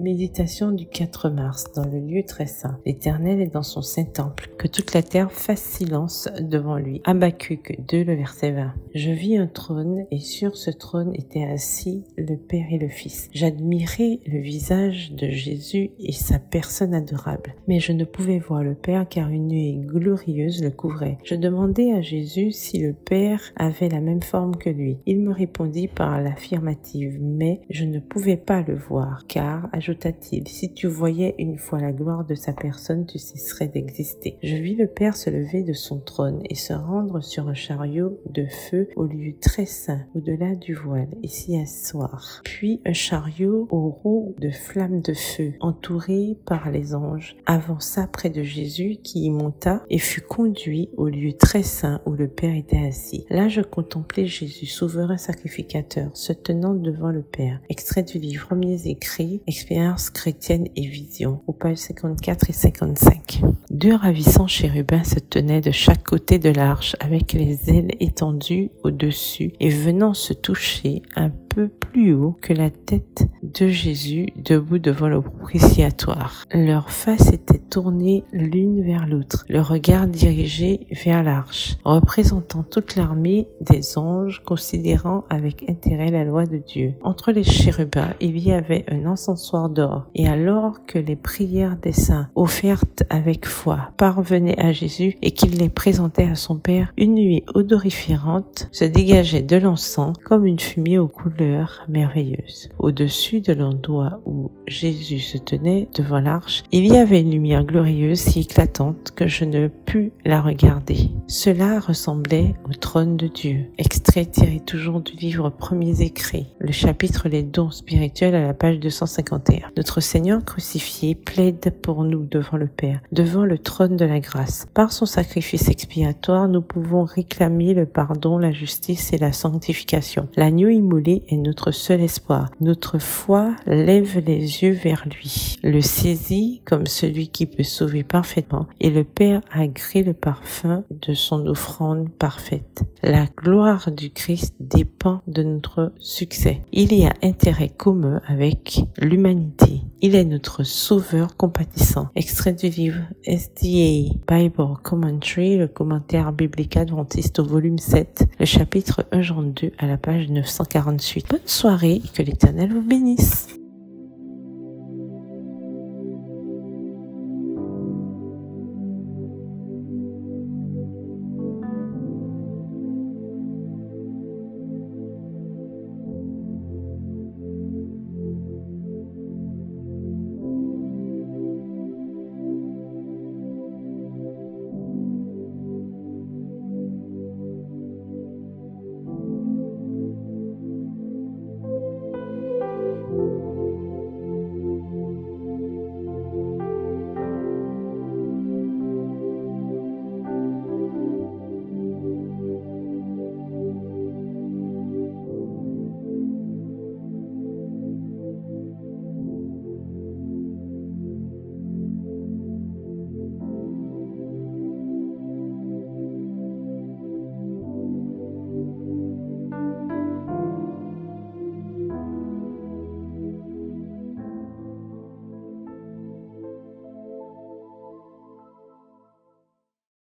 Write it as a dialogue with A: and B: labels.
A: Méditation du 4 mars, dans le lieu très saint. L'Éternel est dans son saint temple, que toute la terre fasse silence devant lui. Habacuc 2, le verset 20. Je vis un trône, et sur ce trône étaient assis le Père et le Fils. J'admirais le visage de Jésus et sa personne adorable, mais je ne pouvais voir le Père car une nuée glorieuse le couvrait. Je demandai à Jésus si le Père avait la même forme que lui. Il me répondit par l'affirmative, mais je ne pouvais pas le voir, car, ajouta-t-il, si tu voyais une fois la gloire de sa personne, tu cesserais d'exister. Je vis le Père se lever de son trône et se rendre sur un chariot de feu au lieu très saint, au-delà du voile, et s'y asseoir. Puis un chariot aux roues de flammes de feu, entouré par les anges, avança près de Jésus qui y monta et fut conduit au lieu très saint où le Père était assis. Là, je contemplais Jésus, souverain sacrificateur, se tenant devant le Père. Extrait du livre Premiers écrits, Expérience chrétienne et vision, aux pages 54 et 55. Deux ravissants chérubins se tenaient de chaque côté de l'arche avec les ailes étendues au-dessus et venant se toucher un peu plus haut que la tête de Jésus debout devant le propitiatoire. Leurs faces étaient tournées l'une vers l'autre, le regard dirigé vers l'arche, représentant toute l'armée des anges considérant avec intérêt la loi de Dieu. Entre les chérubins, il y avait un encensoir d'or, et alors que les prières des saints, offertes avec foi, parvenaient à Jésus et qu'il les présentait à son Père, une nuée odoriférante se dégageait de l'encens comme une fumée aux couleurs merveilleuses. Au-dessus de l'endroit où Jésus se tenait devant l'arche, il y avait une lumière glorieuse si éclatante que je ne pus la regarder. Cela ressemblait au trône de Dieu. Extrait tiré toujours du livre Premiers écrits, le chapitre Les dons spirituels à la page 251. Notre Seigneur crucifié plaide pour nous devant le Père, devant le trône de la grâce. Par son sacrifice expiatoire, nous pouvons réclamer le pardon, la justice et la sanctification. L'agneau immolé est notre seul espoir. Notre foi lève les yeux vers lui, le saisit comme celui qui peut sauver parfaitement, et le Père agrée le parfum de son offrande parfaite. La gloire du Christ dépend de notre succès. Il y a intérêt commun avec l'humanité. Il est notre sauveur compatissant. Extrait du livre SDA Bible Commentary, le commentaire biblique adventiste au volume 7, le chapitre 1 Jean 2 à la page 948. Bonne soirée et que l'Éternel vous bénisse.